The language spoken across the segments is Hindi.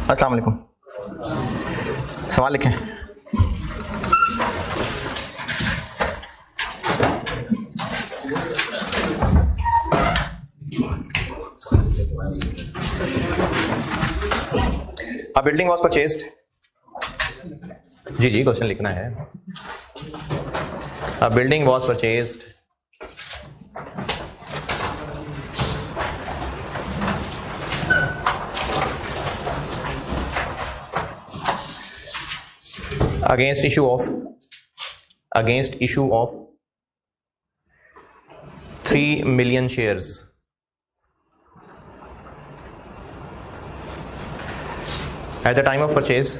अस्सलाम वालेकुम। सवाल लिखें। A building was purchased। जी क्वेश्चन लिखना है। A building was purchased against issue of 3 million shares at the time of purchase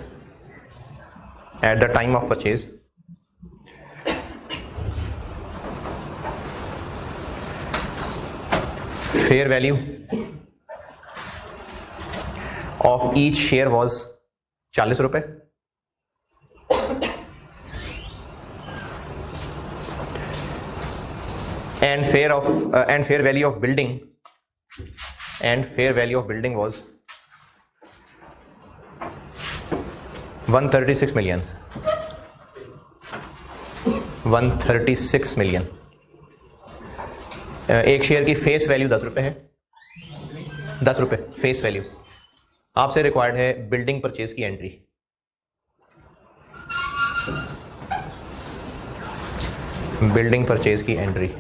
fair value of each share was 40 रुपए and fair value of building was 136 million। एक शेयर की फेस वैल्यू 10 रुपए है। 10 रुपए फेस वैल्यू। आपसे रिक्वायर्ड है बिल्डिंग परचेज की एंट्री। बिल्डिंग परचेज की एंट्री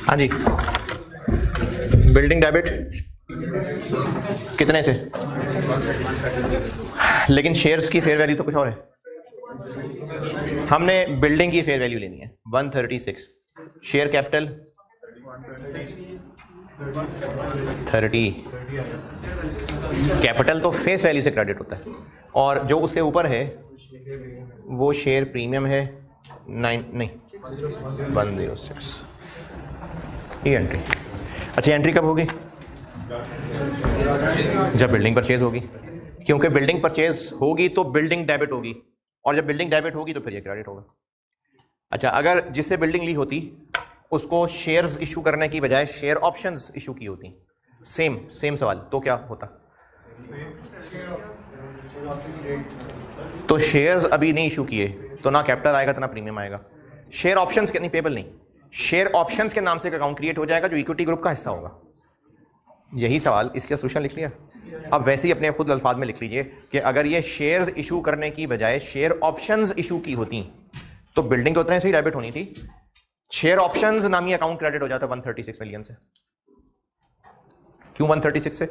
हाँ जी। बिल्डिंग डेबिट कितने से? लेकिन शेयर्स की फेयर वैल्यू तो कुछ और है। हमने बिल्डिंग की फेयर वैल्यू लेनी है 136। Share capital 30। कैपिटल तो फेस वैल्यू से क्रेडिट होता है और जो उससे ऊपर है वो शेयर प्रीमियम है 106। ये एंट्री। अच्छा, एंट्री कब होगी? जब बिल्डिंग परचेज होगी, क्योंकि बिल्डिंग परचेज होगी तो बिल्डिंग डेबिट होगी और जब बिल्डिंग डेबिट होगी तो फिर ये क्रेडिट होगा। अच्छा, अगर जिससे बिल्डिंग ली होती उसको शेयर्स इशू करने की बजाय शेयर ऑप्शंस इशू की होती, सेम सवाल, तो क्या होता? तो शेयर्स अभी नहीं इशू किए तो ना कैपिटल आएगा तो ना प्रीमियम आएगा। शेयर ऑप्शंस के नहीं, पेबल नहीं, शेयर ऑप्शंस के नाम से एक अकाउंट क्रिएट हो जाएगा जो इक्विटी ग्रुप का हिस्सा होगा। यही सवाल, इसका सोल्यूशन लिख लिया। अब वैसे ही अपने खुद अल्फाज में लिख लीजिए कि अगर ये शेयर्स इशू करने की बजाय शेयर ऑप्शंस इशू की होती तो बिल्डिंग तो उतने से ही डेबिट होनी थी, शेयर ऑप्शंस नामी अकाउंट क्रेडिट हो जाता 136 मिलियन से। क्यों 136 से?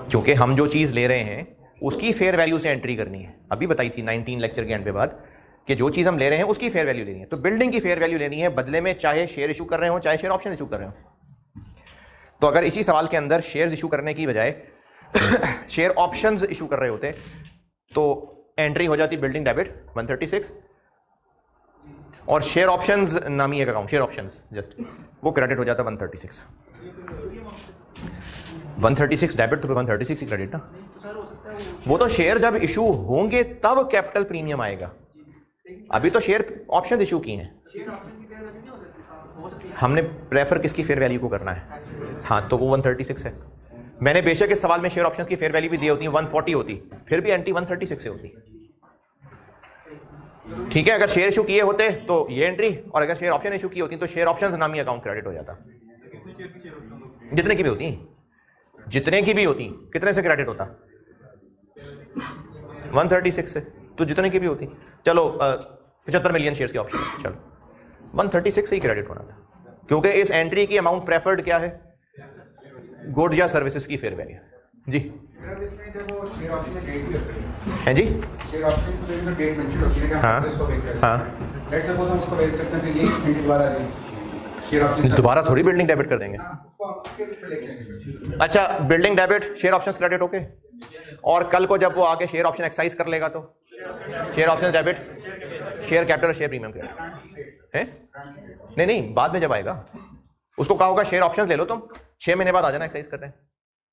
क्योंकि हम जो चीज ले रहे हैं उसकी फेयर वैल्यू से एंट्री करनी है। अभी बताई थी 19 लेक्चर के एंड पे बाद कि जो चीज हम ले रहे हैं उसकी फेयर वैल्यू लेनी है। तो बिल्डिंग की फेयर वैल्यू लेनी है, बदले में चाहे शेयर इशू कर रहे हो चाहे शेयर ऑप्शन इशू कर रहे हो। तो अगर इसी सवाल के अंदर शेयर्स इशू करने की बजाय शेयर ऑप्शंस इशू कर रहे होते तो एंट्री हो जाती बिल्डिंग डेबिट 136 और शेयर ऑप्शंस नामी एक अकाउंट, शेयर ऑप्शंस जस्ट वो क्रेडिट हो जाता 136। 136 डेबिट तो 136 ही क्रेडिट ना। वो तो शेयर जब इशू होंगे तब कैपिटल प्रीमियम आएगा, अभी तो शेयर ऑप्शन इशू किए हैं। हमने प्रेफर किसकी फेयर वैल्यू को करना है? हाँ, तो वो 136 है। मैंने बेशक इस सवाल में शेयर ऑप्शंस की फेयर वैल्यू भी दी होती, 140 होती, फिर भी एंटी 136 से होती। ठीक है, अगर शेयर इशू किए होते तो ये एंट्री, और अगर शेयर ऑप्शन इशू की होती तो शेयर ऑप्शंस नामी अकाउंट क्रेडिट हो जाता। जितने की भी होती, जितने की भी होती, कितने से क्रेडिट होता? 136 से, तो जितने की भी होती, चलो 75 मिलियन शेयर्स के ऑप्शन, चलो 136 से ही क्रेडिट होना था, क्योंकि इस एंट्री की अमाउंट प्रेफर्ड क्या है? गुड्स या सर्विसेज की फेयर वैल्यू। जी हैं जी, हाँ हाँ, दोबारा थोड़ी बिल्डिंग डेबिट कर देंगे। अच्छा, building debit, share options credit, okay, और कल को जब वो आके शेयर ऑप्शन एक्सरसाइज कर लेगा तो share option debit, share capital, share premium credit है? नहीं नहीं, बाद में जब आएगा उसको कहा होगा शेयर ऑप्शंस ले लो तुम, 6 महीने बाद आ जाना एक्सरसाइज कर रहे हैं।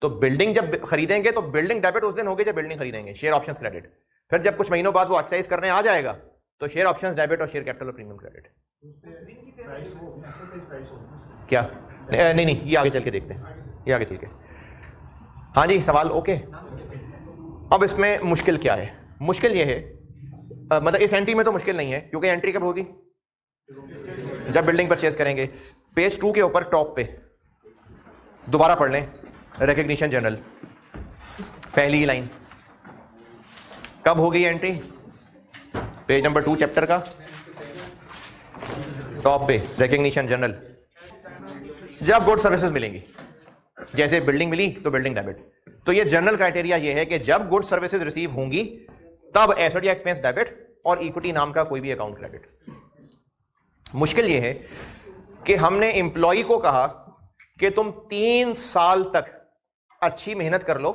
तो बिल्डिंग जब खरीदेंगे तो बिल्डिंग डेबिट उस दिन होगी जब बिल्डिंग खरीदेंगे, शेयर ऑप्शंस क्रेडिट। फिर जब कुछ महीनों बाद वो एक्सरसाइज करने आ जाएगा तो शेयर ऑप्शंस डेबिट और शेयर कैपिटल और प्रीमियम क्रेडिट। क्या? नहीं नहीं, ये आगे चल के देखते हैं, ये आगे चल के। हाँ जी, सवाल ओके। अब इसमें मुश्किल क्या है? मुश्किल ये है, मतलब इस एंट्री में तो मुश्किल नहीं है, क्योंकि एंट्री कब होगी? जब बिल्डिंग परचेज करेंगे। पेज 2 के ऊपर टॉप पे दोबारा पढ़ लें, रिकग्निशन जनरल, पहली लाइन, कब होगी एंट्री? पेज नंबर 2 चैप्टर का टॉप पे, रिकग्निशन जनरल, जब गुड सर्विसेज मिलेंगी, जैसे बिल्डिंग मिली तो बिल्डिंग डेबिट। तो ये जनरल क्राइटेरिया ये है कि जब गुड सर्विसेज रिसीव होंगी तब एसेट या एक्सपेंस डेबिट और इक्विटी नाम का कोई भी अकाउंट क्रेडिट। मुश्किल ये है कि हमने एम्प्लॉय को कहा कि तुम 3 साल तक अच्छी मेहनत कर लो,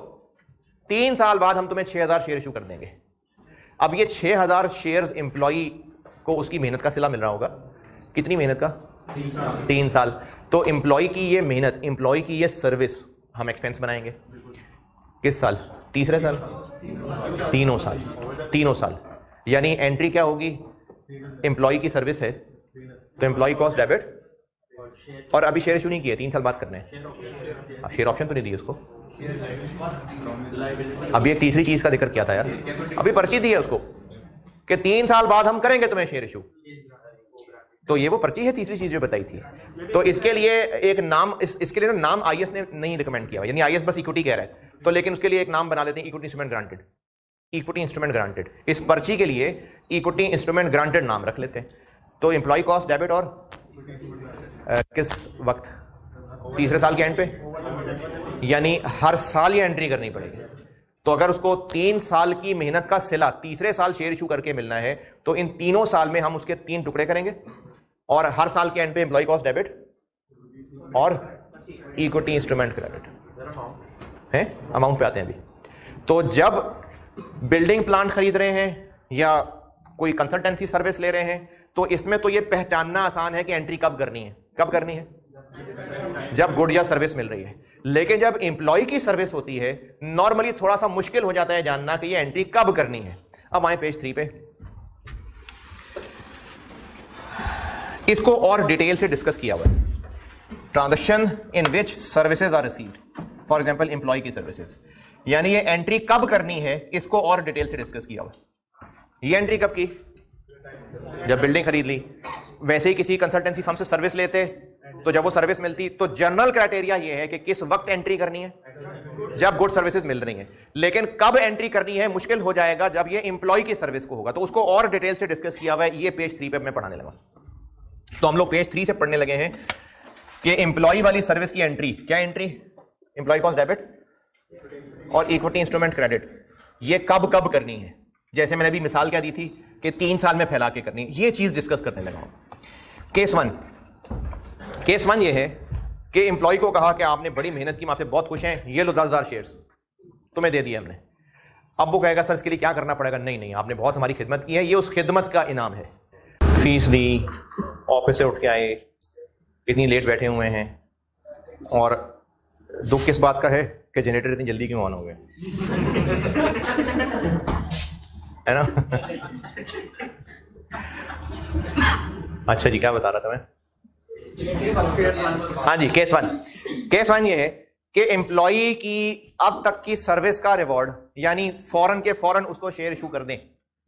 3 साल बाद हम तुम्हें 6000 शेयर इशू कर देंगे। अब ये 6000 शेयर्स एम्प्लॉय को उसकी मेहनत का सिला मिल रहा होगा। कितनी मेहनत का? 3 साल। तो एम्प्लॉय की ये मेहनत, एम्प्लॉय की ये सर्विस हम एक्सपेंस बनाएंगे किस साल? तीसरे साल, तीनों साल, तीनों साल। यानी एंट्री क्या होगी? एम्प्लॉय की सर्विस है तो एम्प्लॉय कॉस्ट डेबिट, और अभी शेयर इशू नहीं किए, 3 साल बाद करने हैं, शेयर ऑप्शन तो नहीं दी उसको। अभी एक तीसरी चीज का जिक्र किया था यार, अभी पर्ची दी है उसको कि 3 साल बाद हम करेंगे तुम्हें शेयर इशू, तो ये वो पर्ची है तीसरी चीज जो बताई थी। तो इसके लिए एक नाम, इसके लिए नाम आईएएस ने नहीं रिकमेंड किया, यानी आईएएस बस इक्विटी कह रहा है, तो लेकिन उसके लिए एक नाम बना लेते हैं, equity instrument granted, equity instrument granted. इस पर्ची के लिए इक्विटी इंस्ट्रूमेंट ग्रांटेड नाम रख लेते हैं। तो एम्प्लॉय कॉस्ट डेबिट और किस वक्त? तीसरे साल के एंड पे, यानी हर साल ये एंट्री करनी पड़ेगी। तो अगर उसको 3 साल की मेहनत का सिला तीसरे साल शेयर इशू करके मिलना है तो इन तीनों साल में हम उसके 3 टुकड़े करेंगे, और हर साल के एंड पे एम्प्लॉय कॉस्ट डेबिट और इक्विटी इंस्ट्रूमेंट क्रेडिट है। अमाउंट पे आते हैं अभी। तो जब बिल्डिंग प्लांट खरीद रहे हैं या कोई कंसल्टेंसी सर्विस ले रहे हैं तो इसमें तो ये पहचानना आसान है कि एंट्री कब करनी है। कब करनी है? जब गुड या सर्विस मिल रही है। लेकिन जब एम्प्लॉय की सर्विस होती है नॉर्मली थोड़ा सा मुश्किल हो जाता है जानना कि ये एंट्री कब करनी है। अब आए पेज 3 पे, इसको और डिटेल से डिस्कस किया हुआ है। Transaction in which services are received, for example employ की सर्विसेज, यानी ये एंट्री कब करनी है इसको और डिटेल से डिस्कस किया हुआ है। ये एंट्री कब की? जब बिल्डिंग खरीद ली। वैसे ही किसी कंसल्टेंसी फर्म से सर्विस लेते तो जब वो सर्विस मिलती तो जनरल क्राइटेरिया ये है कि किस वक्त एंट्री करनी है? जब गुड सर्विसेज मिल रही हैं। लेकिन कब एंट्री करनी है मुश्किल हो जाएगा जब ये एम्प्लॉय की सर्विस को होगा, तो उसको और डिटेल से डिस्कस किया हुआ है। ये पेज 3 पे मैं पढ़ाने लगा। तो हम लोग पेज 3 से पढ़ने लगे हैं कि एम्प्लॉय वाली सर्विस की एंट्री, क्या एंट्री? एम्प्लॉय कॉस्ट डेबिट और इक्विटी इंस्ट्रूमेंट क्रेडिट, ये कब कब करनी है? जैसे मैंने अभी मिसाल क्या दी थी कि 3 साल में फैला के करनी, ये चीज डिस्कस करने लगा हूं। केस 1 ये है कि एम्प्लॉय को कहा कि आपने बड़ी मेहनत की, हम आपसे बहुत खुश हैं, ये लो 10,000 शेयर्स तुम्हें दे दिए हमने। अब वो कहेगा सर इसके लिए क्या करना पड़ेगा? नहीं नहीं, आपने बहुत हमारी खिदमत की है, ये उस खिदमत का इनाम है। फीस दी, ऑफिस से उठ के आए, इतनी लेट बैठे हुए हैं, और दुख किस बात का है कि जनरेटर इतनी जल्दी क्यों ऑन हो गए, है ना? अच्छा जी, क्या बता रहा था मैं? हाँ जी, केस वन ये है कि एम्प्लॉई की अब तक की सर्विस का रिवॉर्ड, यानी फौरन के फौरन उसको शेयर इशू कर दें,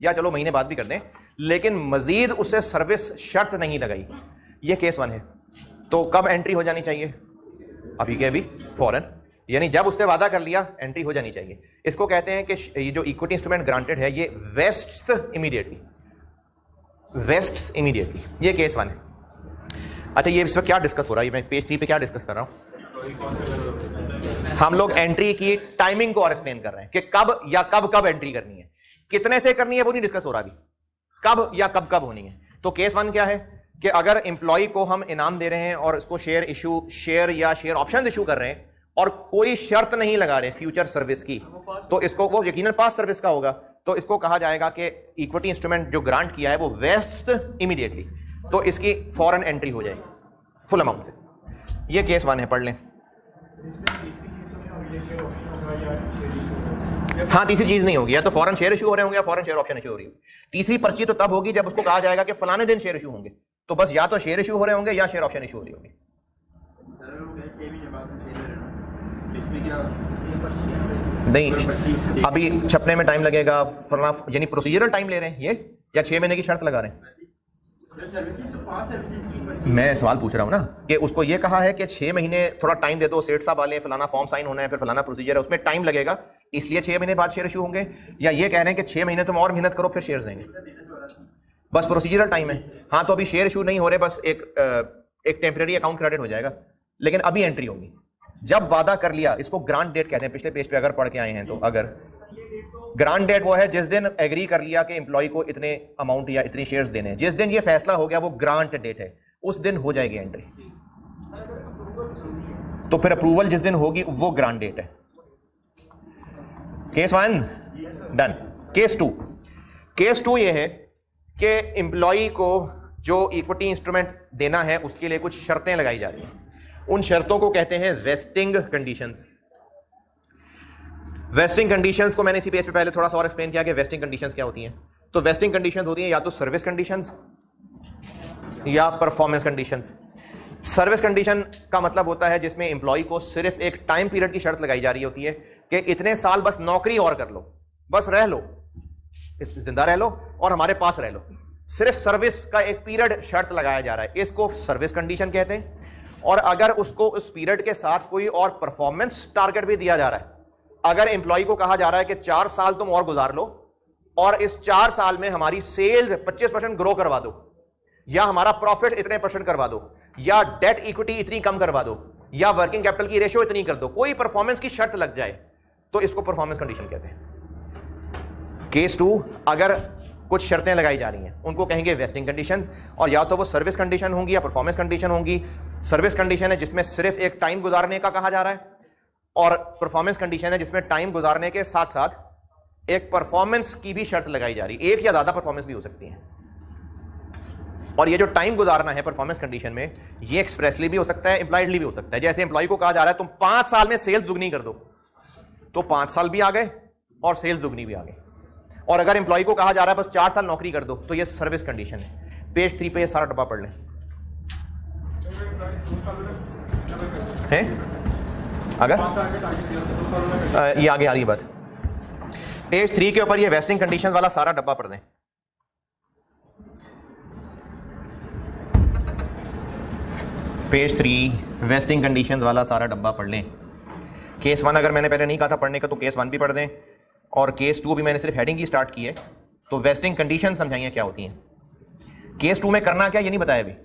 या चलो महीने बाद भी कर दें, लेकिन मजीद उससे सर्विस शर्त नहीं लगाई, ये केस 1 है। तो कब एंट्री हो जानी चाहिए? अभी के अभी, फौरन, यानी जब उससे वादा कर लिया एंट्री हो जानी चाहिए। इसको कहते हैं कि ये जो इक्विटी इंस्ट्रूमेंट ग्रांटेड है ये वेस्ट्स इमीडिएटली, वेस्ट्स इमीडिएटली, ये केस 1 है। अच्छा, ये इस वक्त क्या डिस्कस हो रहा है? मैं पेज 3 पे क्या डिस्कस कर रहा हूं? हम लोग एंट्री की टाइमिंग को और एक्सप्लेन कर रहे हैं कि कब या कब एंट्री करनी है, कितने से करनी है वो नहीं डिस्कस हो रहा अभी, कब या कब होनी है। तो केस 1 क्या है कि अगर एम्प्लॉय को हम इनाम दे रहे हैं और इसको शेयर या शेयर ऑप्शन इशू कर रहे हैं और कोई शर्त नहीं लगा रहे फ्यूचर सर्विस की, तो इसको वो यकीनन पास सर्विस का होगा, तो इसको कहा जाएगा कि इक्विटी इंस्ट्रूमेंट जो ग्रांट किया है वो वेस्ट इमीडिएटली, तो इसकी फौरन एंट्री हो जाएगी फुल अमाउंट से। ये केस 1 है, पढ़ लें। हाँ, तीसरी चीज नहीं होगी, या तो फौरन शेयर इशू हो रहे होंगे या फौरन शेयर ऑप्शन इशू हो रही होगी। तीसरी पर्ची तो तब होगी जब उसको कहा जाएगा कि फलाने दिन शेयर इशू होंगे, तो बस या तो शेयर इशू हो रहे होंगे या शेयर ऑप्शन इशू हो रही होगी। नहीं, अभी छपने में टाइम लगेगा, यानी प्रोसीजरल टाइम ले रहे हैं ये, या 6 महीने की शर्त लगा रहे हैं? मैं सवाल पूछ रहा हूं ना कि उसको ये कहा है कि 6 महीने थोड़ा टाइम दे दो, सेठ साहब वाले फलाना फॉर्म साइन होना है, फिर फलाना प्रोसीजर है, उसमें टाइम लगेगा, इसलिए 6 महीने बाद शेयर इशू होंगे, या ये कह रहे हैं कि 6 महीने तुम और मेहनत करो फिर शेयर देंगे, बस प्रोसीजरल टाइम है। हाँ, तो अभी शेयर इशू नहीं हो रहे, बस एक टेम्परेरी अकाउंट क्रेडिट हो जाएगा, लेकिन अभी एंट्री होगी जब वादा कर लिया। इसको ग्रांट डेट कहते हैं, पिछले पेज पे अगर पढ़ के आए हैं तो। अगर ग्रांट डेट वो है जिस दिन एग्री कर लिया कि एम्प्लॉय को इतने अमाउंट या इतनी शेयर्स देने हैं, जिस दिन ये फैसला हो गया वो ग्रांट डेट है, उस दिन हो जाएगी एंट्री। तो फिर अप्रूवल जिस दिन होगी वो ग्रांट डेट है। Case 1 done. केस 2 ये है कि एम्प्लॉय को जो इक्विटी इंस्ट्रूमेंट देना है उसके लिए कुछ शर्तें लगाई जा रही हैं, उन शर्तों को कहते हैं वेस्टिंग कंडीशंस। वेस्टिंग कंडीशंस को मैंने इसी पेज पे पहले थोड़ा सा और एक्सप्लेन किया कि वेस्टिंग कंडीशंस क्या होती हैं। तो वेस्टिंग कंडीशंस होती हैं या तो सर्विस कंडीशंस या परफॉर्मेंस कंडीशंस। सर्विस कंडीशन का मतलब होता है जिसमें एम्प्लॉय को सिर्फ एक टाइम पीरियड की शर्त लगाई जा रही होती है कि इतने साल बस नौकरी और कर लो, बस रह लो, जिंदा रह लो और हमारे पास रह लो, सिर्फ सर्विस का एक पीरियड शर्त लगाया जा रहा है, इसको सर्विस कंडीशन कहते हैं। और अगर उसको उस पीरियड के साथ कोई और परफॉर्मेंस टारगेट भी दिया जा रहा है, अगर एम्प्लॉय को कहा जा रहा है कि 4 साल तुम और गुजार लो और इस 4 साल में हमारी सेल्स 25% ग्रो करवा दो, या हमारा प्रॉफिट इतने % करवा दो, या डेट इक्विटी इतनी कम करवा दो, या वर्किंग कैपिटल की रेशियो इतनी कर दो, कोई परफॉर्मेंस की शर्त लग जाए, तो इसको परफॉर्मेंस कंडीशन कहते हैं। केस 2, अगर कुछ शर्तें लगाई जा रही हैं उनको कहेंगे वेस्टिंग कंडीशंस, और या तो वो सर्विस कंडीशन होंगी या परफॉर्मेंस कंडीशन होंगी। सर्विस कंडीशन है जिसमें सिर्फ एक टाइम गुजारने का कहा जा रहा है, और परफॉर्मेंस कंडीशन है जिसमें टाइम गुजारने के साथ साथ एक परफॉर्मेंस की भी शर्त लगाई जा रही है, एक या ज्यादा परफॉर्मेंस भी हो सकती है। और ये जो टाइम गुजारना है परफॉर्मेंस कंडीशन में, ये एक्सप्रेसली भी हो सकता है, इंप्लाइडली भी हो सकता है। जैसे एम्प्लॉय को कहा जा रहा है तुम 5 साल में सेल्स दुगनी कर दो, तो 5 साल भी आ गए और सेल्स दुगनी भी आ गई। और अगर एम्प्लॉय को कहा जा रहा है बस 4 साल नौकरी कर दो, तो ये सर्विस कंडीशन है। पेज 3 पे ये सारा डब्बा पढ़ लें। है अगर ये आगे आ रही बात, पेज 3 के ऊपर ये वेस्टिंग कंडीशन वाला सारा डब्बा पढ़ दें। पेज 3 वेस्टिंग कंडीशन वाला सारा डब्बा पढ़ लें। केस 1 अगर मैंने पहले नहीं कहा था पढ़ने का तो केस 1 भी पढ़ दें, और केस 2 भी मैंने सिर्फ हेडिंग ही स्टार्ट की है। तो वेस्टिंग कंडीशन समझाइए क्या होती हैं। केस 2 में करना क्या ये नहीं बताया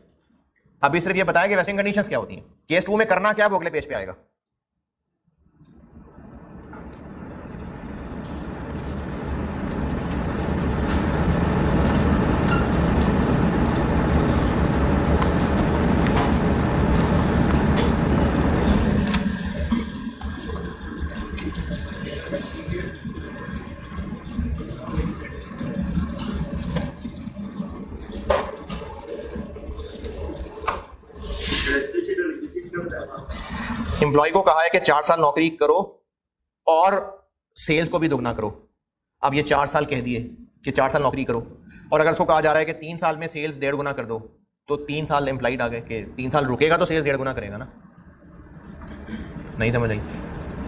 अभी सिर्फ ये बताया कि वेस्टिंग कंडीशंस क्या होती हैं। केस 2 में करना क्या वो अगले पेज पे आएगा। एम्प्लॉय को कहा है कि 4 साल नौकरी करो और सेल्स को भी दुगना करो। अब ये 4 साल कह दिए कि 4 साल नौकरी करो, और अगर उसको कहा जा रहा है कि 3 साल में सेल्स 1.5 गुना कर दो, तो 3 साल एम्प्लॉइड आ गए कि 3 साल रुकेगा तो सेल्स 1.5 गुना करेगा ना। नहीं समझ आई।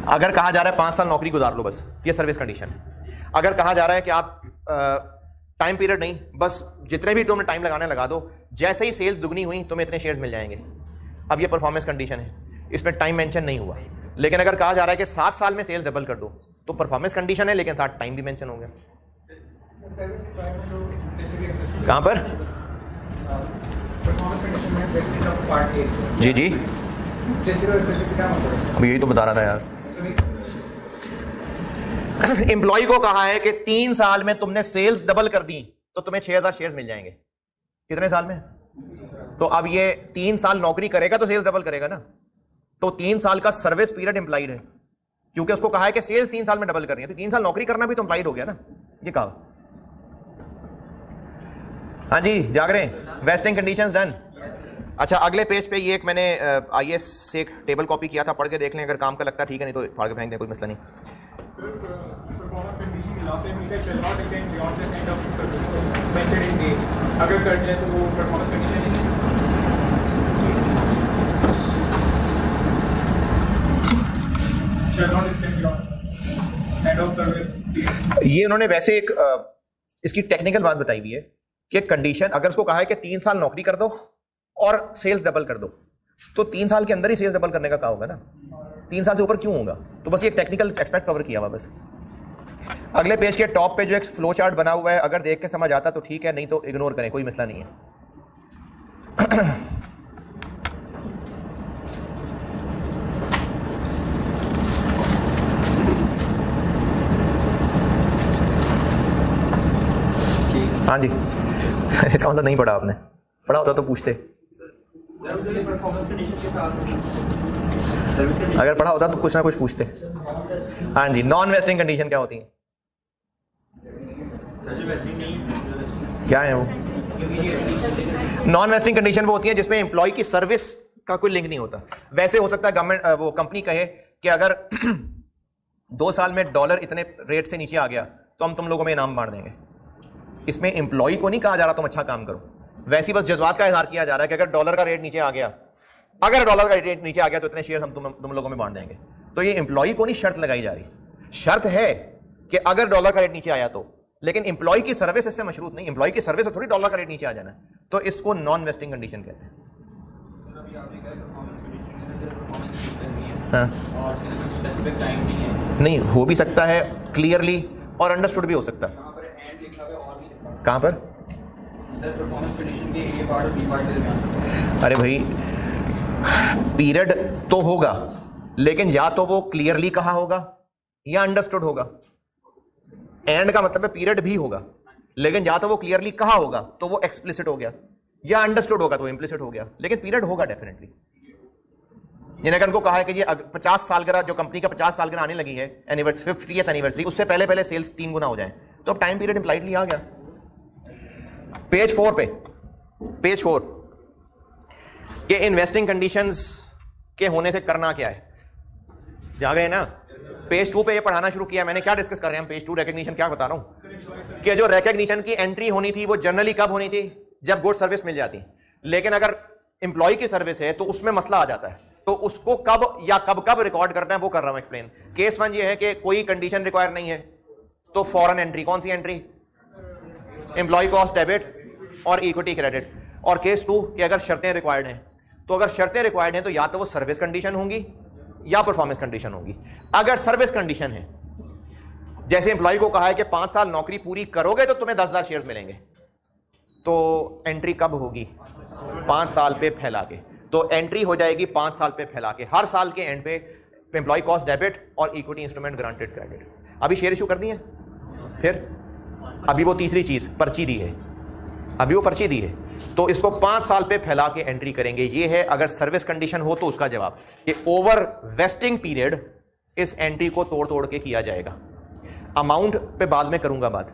अगर कहा जा रहा है 5 साल नौकरी गुजार लो बस, ये सर्विस कंडीशन है। अगर कहा जा रहा है कि आप टाइम पीरियड नहीं, बस जितने भी तुमने टाइम लगाने लगा दो, जैसे ही सेल्स दुगनी हुई तुम्हें इतने शेयर्स मिल जाएंगे। अब ये परफॉर्मेंस कंडीशन है, इसमें टाइम मेंशन नहीं हुआ। लेकिन अगर कहा जा रहा है कि 7 साल में सेल्स डबल कर दो तो परफॉर्मेंस कंडीशन है, लेकिन साथ टाइम भी मेंशन हो गया। कहां पर? जी जी, अब यही तो बता रहा था यार। एम्प्लॉय को कहा है कि 3 साल में तुमने सेल्स डबल कर दी तो तुम्हें 6000 शेयर्स मिल जाएंगे। कितने साल में? तो अब ये 3 साल नौकरी करेगा तो सेल्स डबल करेगा ना, तो 3 साल का सर्विस पीरियड इंप्लाइड है, क्योंकि उसको कहा है कि सेल्स 3 साल में डबल करनी है, तो 3 साल नौकरी करना भी तो इंप्लाइड हो गया ना। ये कहा। हाँ जी, जाग रहे हैं? Wasting conditions done. अच्छा, अगले पेज पे ये एक मैंने आईएएस से एक टेबल कॉपी किया था, पढ़ के देख लें, अगर काम का लगता है ठीक है, नहीं तो फाड़ के फेंक दें, कोई मसला नहीं। अगर कर ले तो वो परफॉर्मेंस कंडीशन नहीं है। ये उन्होंने वैसे एक इसकी टेक्निकल बात बताई हुई है कि कंडीशन अगर उसको कहा है कि 3 साल नौकरी कर दो और सेल्स डबल कर दो, तो 3 साल के अंदर ही सेल्स डबल करने का कहा होगा ना, 3 साल से ऊपर क्यों होगा? तो बस ये टेक्निकल एस्पेक्ट कवर किया हुआ बस। अगले पेज के टॉप पे जो एक फ्लो चार्ट बना हुआ है, अगर देख के समझ आता तो ठीक है, नहीं तो इग्नोर करें, कोई मसला नहीं है। हाँ जी, इसका मतलब नहीं पढ़ा आपने, पढ़ा होता तो पूछते। अगर पढ़ा होता तो कुछ ना कुछ पूछते। हाँ जी, नॉन वेस्टिंग कंडीशन क्या होती है? क्या है वो? नॉन वेस्टिंग कंडीशन वो होती है जिसमें एम्प्लॉय की सर्विस का कोई लिंक नहीं होता। वैसे हो सकता है गवर्नमेंट वो कंपनी कहे कि अगर 2 साल में डॉलर इतने रेट से नीचे आ गया तो हम तुम लोगों में इनाम बांट देंगे। इसमें एम्प्लॉय को नहीं कहा जा रहा तुम अच्छा काम करो, वैसी बस जज्बात का इजहार किया जा रहा है कि अगर डॉलर का रेट नीचे आ गया, अगर डॉलर का रेट नीचे आ गया तो इतने शेयर हम तुम लोगों में बांट देंगे। तो ये एम्प्लॉय को नहीं शर्त लगाई जा रही, शर्त है कि अगर डॉलर का रेट नीचे आया तो, लेकिन एम्प्लॉय की सर्विस इससे मशरूत नहीं। एम्प्लॉय की सर्विस से थोड़ी डॉलर का रेट नीचे आ जाना है, तो इसको नॉन वेस्टिंग कंडीशन कहते हैं। हाँ, नहीं हो भी सकता है क्लियरली और अंडरस्टूड भी हो सकता है। कहां पर? अरे भाई, पीरियड तो होगा, लेकिन या तो वो क्लियरली कहा होगा या अंडरस्टूड होगा। एंड का मतलब है पीरियड भी होगा, लेकिन या तो वो क्लियरली कहा होगा तो वो एक्सप्लिसिट हो गया, या अंडरस्टूड होगा तो इम्प्लिसिट हो गया, लेकिन पीरियड होगा डेफिनेटली। जिन्हें उनको कहा है कि ये 50 सालगिरह, जो कंपनी का 50 सालगिरह आने लगी है, एनिवर्सरी 50th एनिवर्सरी, उससे पहले पहले सेल्स 3 गुना हो जाए, तो अब टाइम पीरियड इंप्लाइडली आ गया। पेज 4 पे, पेज 4 के इन्वेस्टिंग कंडीशंस के होने से करना क्या है, जा गए ना? पेज 2 पे ये पढ़ाना शुरू किया मैंने। क्या डिस्कस कर रहे हैं हम? Page 2 recognition. क्या बता रहा हूं कि जो रिकग्निशन की एंट्री होनी थी वो जनरली कब होनी थी? जब गुड सर्विस मिल जाती। लेकिन अगर एम्प्लॉय की सर्विस है तो उसमें मसला आ जाता है, तो उसको कब या कब कब रिकॉर्ड करना है वो कर रहा हूं एक्सप्लेन। केस 1 ये है कि कोई कंडीशन रिक्वायर नहीं है तो फॉरेन एंट्री। कौन सी एंट्री? एम्प्लॉय कॉस्ट डेबिट और इक्विटी क्रेडिट। और केस 2 कि अगर शर्तें रिक्वायर्ड हैं, तो अगर शर्तें रिक्वायर्ड हैं तो या तो वो सर्विस कंडीशन होंगी या परफॉर्मेंस कंडीशन होगी। अगर सर्विस कंडीशन है, जैसे एम्प्लॉय को कहा है कि 5 साल नौकरी पूरी करोगे तो तुम्हें 10,000 शेयर्स मिलेंगे, तो एंट्री कब होगी? 5 साल पे फैला के। तो एंट्री हो जाएगी 5 साल पे फैला के। हर साल के एंड पे एम्प्लॉय कॉस्ट डेबिट और इक्विटी इंस्ट्रूमेंट ग्रांटेड क्रेडिट। अभी शेयर इशू कर दिए, फिर अभी वो तीसरी चीज पर्ची दी है, अभी वो पर्ची दी है, तो इसको 5 साल पे फैला के एंट्री करेंगे। ये है अगर सर्विस कंडीशन हो तो उसका जवाब कि ओवर वेस्टिंग पीरियड इस एंट्री को तोड़ तोड़ के किया जाएगा। अमाउंट पे बाद में करूंगा बात,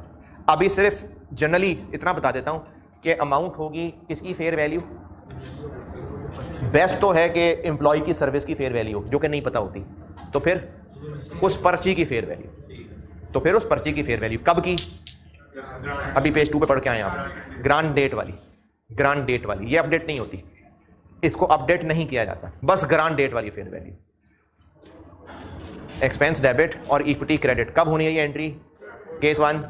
अभी सिर्फ जनरली इतना बता देता हूं कि अमाउंट होगी किसकी? Fair value. बेस्ट तो है कि एम्प्लॉय की सर्विस की फेयर वैल्यू, जो कि नहीं पता होती, तो फिर उस पर्ची की फेयर वैल्यू, तो फिर उस पर्ची की फेयर वैल्यू कब की? अभी पेज 2 पे पढ़ के आए आप, ग्रांट डेट वाली। ग्रांट डेट वाली ये अपडेट नहीं होती, इसको अपडेट नहीं किया जाता, बस ग्रांट डेट वाली फेयर वैल्यू। एक्सपेंस डेबिट और इक्विटी क्रेडिट कब होनी है ये एंट्री? केस 1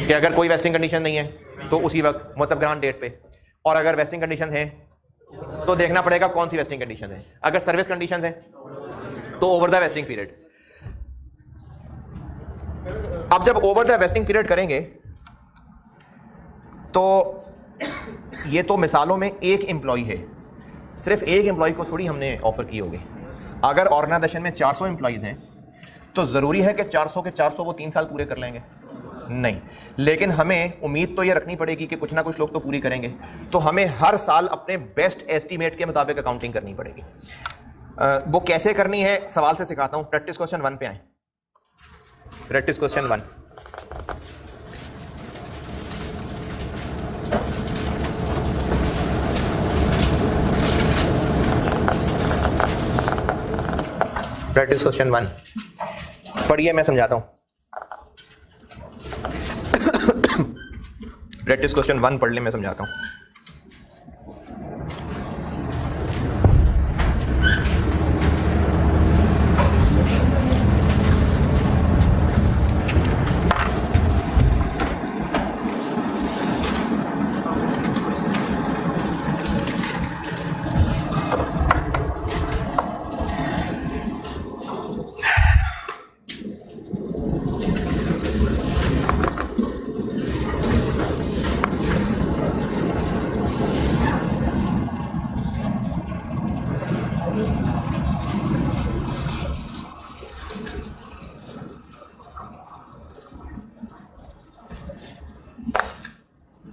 कि अगर कोई वेस्टिंग कंडीशन नहीं है तो उसी वक्त, मतलब ग्रांट डेट पे, और अगर वेस्टिंग कंडीशन है तो देखना पड़ेगा कौन सी वेस्टिंग कंडीशन है। अगर सर्विस कंडीशन है तो ओवर द वेस्टिंग पीरियड। अब जब ओवर द वेस्टिंग पीरियड करेंगे तो ये तो मिसालों में एक एम्प्लॉय है, सिर्फ एक एम्प्लॉय को थोड़ी हमने ऑफर की होगी। अगर ऑर्गेनाइजेशन में 400 एम्प्लॉयज हैं तो जरूरी है कि 400 के 400 वो 3 साल पूरे कर लेंगे? नहीं, लेकिन हमें उम्मीद तो ये रखनी पड़ेगी कि कुछ ना कुछ लोग तो पूरी करेंगे, तो हमें हर साल अपने बेस्ट एस्टीमेट के मुताबिक अकाउंटिंग करनी पड़ेगी। वो कैसे करनी है सवाल से सिखाता हूं। प्रैक्टिस क्वेश्चन 1 पे आए। Practice question 1। प्रैक्टिस क्वेश्चन 1 पढ़िए, मैं समझाता हूं। प्रैक्टिस क्वेश्चन 1 पढ़ ले, मैं समझाता हूं।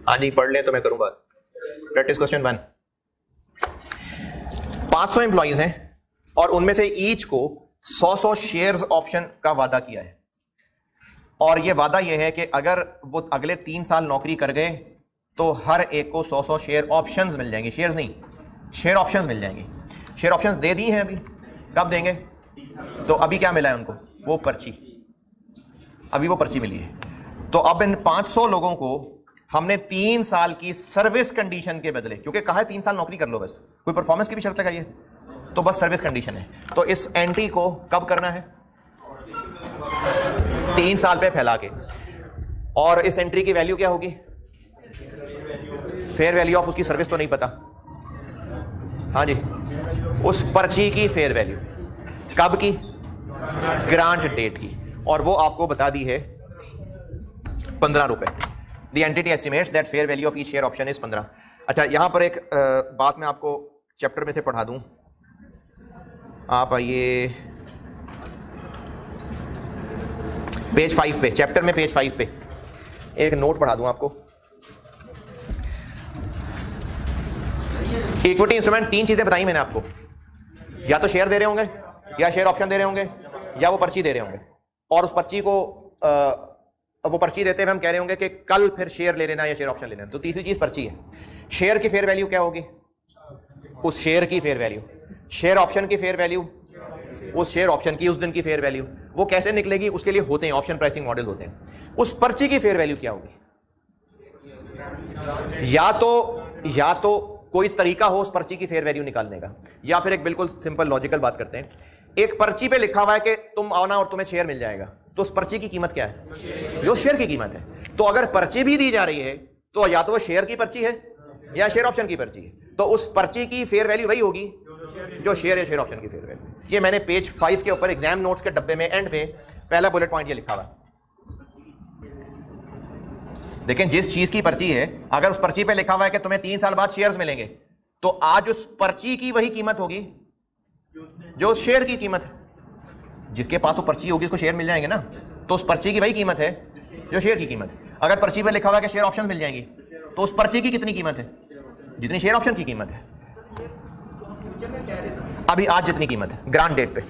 हाँ जी, पढ़ लें तो मैं करूँ बात। Practice question 1। 500 एम्प्लॉइज हैं और उनमें से ईच को 100 शेयर्स ऑप्शन का वादा किया है, और ये वादा ये है कि अगर वो अगले 3 साल नौकरी कर गए तो हर एक को 100 शेयर ऑप्शंस मिल जाएंगे। शेयर्स नहीं, शेयर ऑप्शंस मिल जाएंगे। शेयर ऑप्शंस दे दी हैं अभी, कब देंगे? तो अभी क्या मिला है उनको? वो पर्ची, अभी वो पर्ची मिली है। तो अब इन 500 लोगों को हमने 3 साल की सर्विस कंडीशन के बदले, क्योंकि कहा है 3 साल नौकरी कर लो, बस कोई परफॉर्मेंस की भी शर्त लगाई है, तो बस सर्विस कंडीशन है, तो इस एंट्री को कब करना है? 3 साल पे फैला के। और इस एंट्री की वैल्यू क्या होगी? फेयर वैल्यू ऑफ उसकी सर्विस तो नहीं पता, हाँ जी, उस पर्ची की फेयर वैल्यू कब की? ग्रांट डेट की, और वो आपको बता दी है 15 रुपए। The entity estimates that fair value of each share option is 15। अच्छा, यहां पर एक बात मैं आपको चैप्टर में से पढ़ा दूं। आप आइए पेज 5 पे, चैप्टर में पेज 5 पे एक नोट पढ़ा दूं आपको। इक्विटी इंस्ट्रूमेंट 3 चीजें बताई मैंने आपको, या तो शेयर दे रहे होंगे, या शेयर ऑप्शन दे रहे होंगे, या वो पर्ची दे रहे होंगे। और उस पर्ची को वो पर्ची देते हुए हम कह रहे होंगे कि कल फिर शेयर ले लेना या शेयर ऑप्शन ले लेना। तो तीसरी चीज पर्ची है। शेयर की फेयर वैल्यू क्या होगी? उस शेयर की फेयर वैल्यू। शेयर ऑप्शन की फेयर वैल्यू उस शेयर ऑप्शन की उस दिन की फेयर वैल्यू। वो कैसे निकलेगी? उसके लिए होते हैं ऑप्शन प्राइसिंग मॉडल होते हैं। उस पर्ची की फेयर वैल्यू क्या होगी? या तो कोई तरीका हो उस पर्ची की फेयर वैल्यू निकालने का, या फिर एक बिल्कुल सिंपल लॉजिकल बात करते हैं। एक पर्ची पे लिखा हुआ है कि तुम आना और तुम्हें शेयर मिल जाएगा, तो उस पर्ची की कीमत क्या है? जो शेयर की कीमत है। तो अगर पर्ची भी दी जा रही है तो या तो वो शेयर की पर्ची है या शेयर ऑप्शन की पर्ची है, तो उस पर्ची की फेयर वैल्यू वही होगी जो शेयर या शेयर ऑप्शन की फेयर वैल्यू। ये मैंने पेज 5 के ऊपर एग्जाम नोट्स के डब्बे में एंड पे पहला बुलेट पॉइंट ये लिखा हुआ है। देखें, जिस चीज की पर्ची है, अगर उस पर्ची पे लिखा हुआ है कि तुम्हें 3 साल बाद शेयर्स मिलेंगे, तो आज उस पर्ची की वही कीमत होगी जो शेयर की कीमत है। जिसके पास वो पर्ची होगी उसको शेयर मिल जाएंगे ना, तो उस पर्ची की वही कीमत है जो शेयर की कीमत है। अगर पर्ची पे लिखा हुआ है कि शेयर ऑप्शन मिल जाएंगी, तो उस पर्ची की कितनी कीमत है? जितनी शेयर ऑप्शन की कीमत है, अभी आज जितनी कीमत है ग्रांट डेट पे।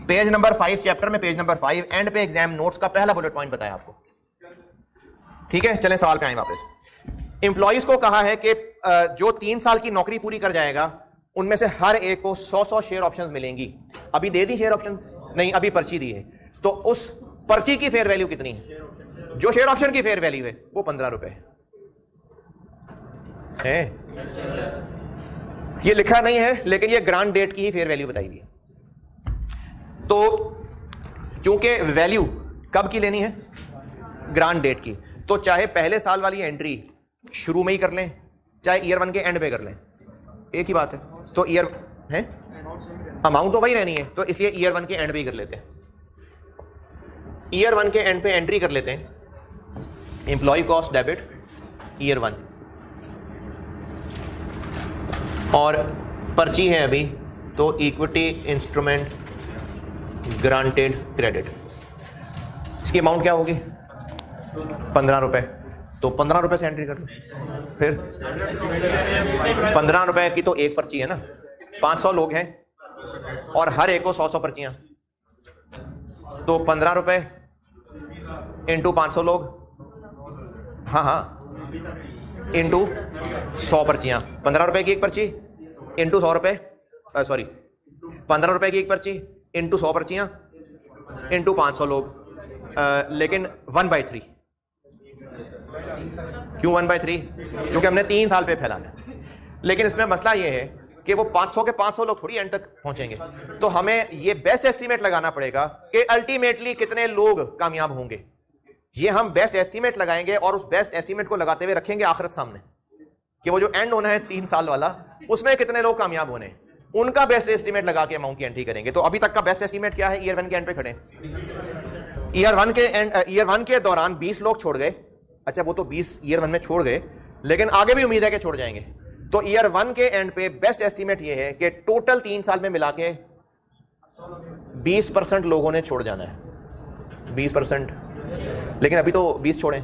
पेज नंबर 5 चैप्टर में, पेज नंबर 5 एंड पे एग्जाम नोट्स का पहला बुलेट पॉइंट बताया आपको। ठीक है, चलें सवाल पे आए वापस। एम्प्लॉइज को कहा है कि जो 3 साल की नौकरी पूरी कर जाएगा उनमें से हर एक को 100 शेयर ऑप्शंस मिलेंगी। अभी दे दी शेयर ऑप्शंस? नहीं, अभी पर्ची दी है। तो उस पर्ची की फेयर वैल्यू कितनी है? जो शेयर ऑप्शन की फेयर वैल्यू है वो 15 रुपए है। ये लिखा नहीं है, लेकिन ये ग्रांट डेट की ही फेयर वैल्यू बताई गई है। तो चूंकि वैल्यू कब की लेनी है? ग्रांट डेट की, तो चाहे पहले साल वाली एंट्री शुरू में ही कर लें, चाहे ईयर 1 के एंड पे कर लें, एक ही बात है। तो ईयर है अमाउंट तो वही रहनी है, तो इसलिए ईयर 1 के एंड पे ही कर लेते हैं। ईयर 1 के एंड पे एंट्री कर लेते हैं, एम्प्लॉय कॉस्ट डेबिट ईयर 1, और पर्ची है अभी तो इक्विटी इंस्ट्रूमेंट ग्रांटेड क्रेडिट, इसकी अमाउंट क्या होगी 15 रुपए, तो 15 रुपए से एंट्री कर लो। फिर 15 रुपए की तो एक पर्ची है ना, 500 लोग हैं और हर एक को 100 पर्चियां, तो 15 रुपए इंटू 500 लोग, हाँ इंटू 100 पर्चियां, 15 रुपए की एक पर्ची इंटू 100 रुपए, सॉरी 15 रुपए की एक पर्ची इंटू 100 पर्चियां इंटू 500 लोग, लेकिन 1/3। क्यों 1/3? क्योंकि हमने 3 साल पे फैलाना है। लेकिन इसमें मसला ये है कि वो 500 के 500 लोग थोड़ी एंड तक पहुंचेंगे, तो हमें ये बेस्ट एस्टीमेट लगाना पड़ेगा कि अल्टीमेटली कितने लोग कामयाब होंगे। ये हम बेस्ट एस्टीमेट लगाएंगे और उस बेस्ट एस्टीमेट को लगाते हुए रखेंगे आखिरत सामने कि वो जो एंड होना है 3 साल वाला, उसमें कितने लोग कामयाब होने, उनका बेस्ट एस्टीमेट लगा के अमाउंट की एंट्री करेंगे। तो अभी तक का बेस्ट एस्टीमेट क्या है? ईयर 1 के एंड पे खड़े, ईयर 1 के दौरान 20 लोग छोड़ गए। अच्छा, वो तो 20 ईयर 1 में छोड़ गए, लेकिन आगे भी उम्मीद है कि छोड़ जाएंगे। तो ईयर 1 के एंड पे बेस्ट एस्टीमेट ये है कि टोटल 3 साल में मिला के 20% लोगों ने छोड़ जाना है, 20%। लेकिन अभी तो 20 छोड़े,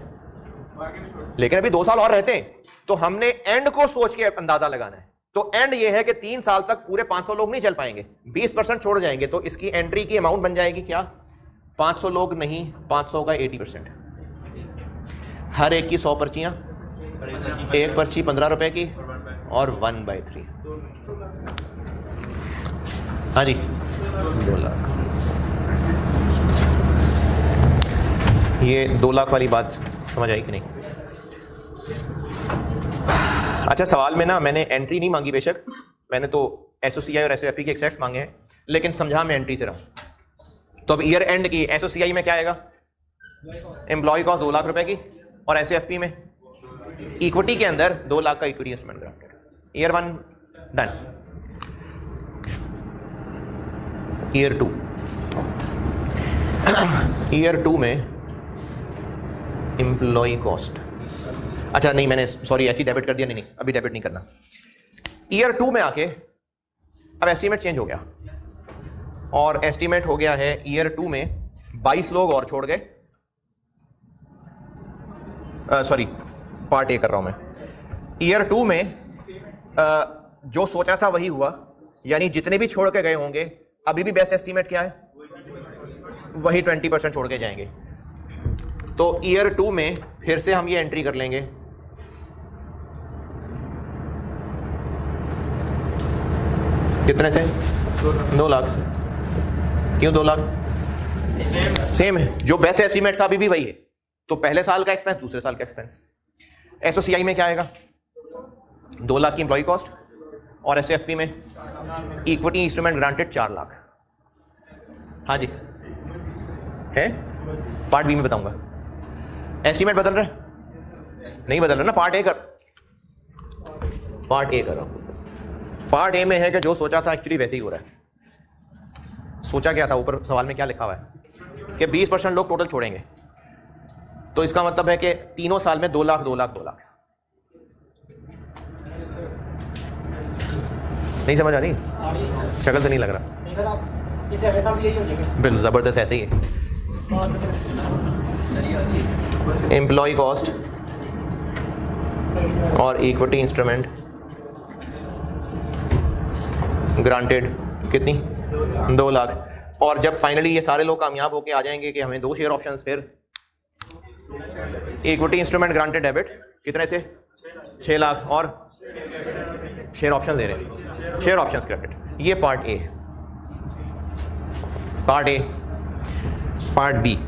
लेकिन अभी 2 साल और रहते हैं, तो हमने एंड को सोच के अंदाजा लगाना है। तो एंड ये है कि 3 साल तक पूरे 500 लोग नहीं चल पाएंगे, 20% छोड़ जाएंगे, तो इसकी एंट्री की अमाउंट बन जाएगी क्या? 500 लोग नहीं, 500 का 80%, हर एक की 100 पर्चियां, एक पर्ची 15 रुपए की और 1/3। हाँ जी, 2 लाख। ये 2 लाख वाली बात समझ आई कि नहीं? अच्छा, सवाल में ना मैंने एंट्री नहीं मांगी, बेशक मैंने तो एसओसीआई और एसओएफपी के एक्सट्रैक्ट्स मांगे हैं, लेकिन समझा मैं एंट्री से रहा हूं। तो अब ईयर एंड की एसओसीआई में क्या आएगा? एम्प्लॉय कॉस्ट 2 लाख रुपए की, और एसओएफपी में इक्विटी के अंदर 2 लाख का equity instrument granted. Year 1 done. Year 2, year 2 में एम्प्लॉय कॉस्ट, अच्छा नहीं, मैंने सॉरी ऐसी डेबिट कर दिया, नहीं अभी डेबिट नहीं करना। ईयर 2 में आके अब एस्टीमेट चेंज हो गया, और एस्टीमेट हो गया है ईयर 2 में 22 लोग और छोड़ गए, सॉरी पार्ट ए कर रहा हूं मैं। ईयर 2 में जो सोचा था वही हुआ, यानी जितने भी छोड़ के गए होंगे अभी भी बेस्ट एस्टीमेट क्या है? वही 20% छोड़ के जाएंगे। तो ईयर 2 में फिर से हम ये एंट्री कर लेंगे, कितने से? 2 लाख से। क्यों 2 लाख? सेम है, जो बेस्ट एस्टीमेट था अभी भी वही है। तो पहले साल का एक्सपेंस, दूसरे साल का एक्सपेंस। एसओसीआई में क्या आएगा? 2 लाख की एम्प्लॉय कॉस्ट, और एसएफपी में इक्विटी इंस्ट्रूमेंट ग्रांटेड 4 लाख। हाँ जी, है पार्ट बी में बताऊंगा। एस्टीमेट बदल रहे? नहीं बदल रहा ना, पार्ट ए कर रहा हूं। पार्ट ए में है कि जो सोचा था एक्चुअली वैसे ही हो रहा है। सोचा क्या था? ऊपर सवाल में क्या लिखा हुआ है कि 20% लोग टोटल छोड़ेंगे, तो इसका मतलब है कि तीनों साल में 2 लाख 2 लाख 2 लाख। नहीं समझ आ रही? शक्ल से नहीं लग रहा। बिल्कुल जबरदस्त ऐसे ही है। एम्प्लॉय कॉस्ट और इक्विटी इंस्ट्रूमेंट ग्रांटेड कितनी? 2 लाख। और जब फाइनली ये सारे लोग कामयाब होके आ जाएंगे कि हमें 2 शेयर ऑप्शंस, फिर इक्विटी इंस्ट्रूमेंट ग्रांटेड डेबिट कितने से? 6 लाख, और शेयर ऑप्शन दे रहे हैं, शेयर ऑप्शंस क्रेडिट। ये part A. Part A. Part B,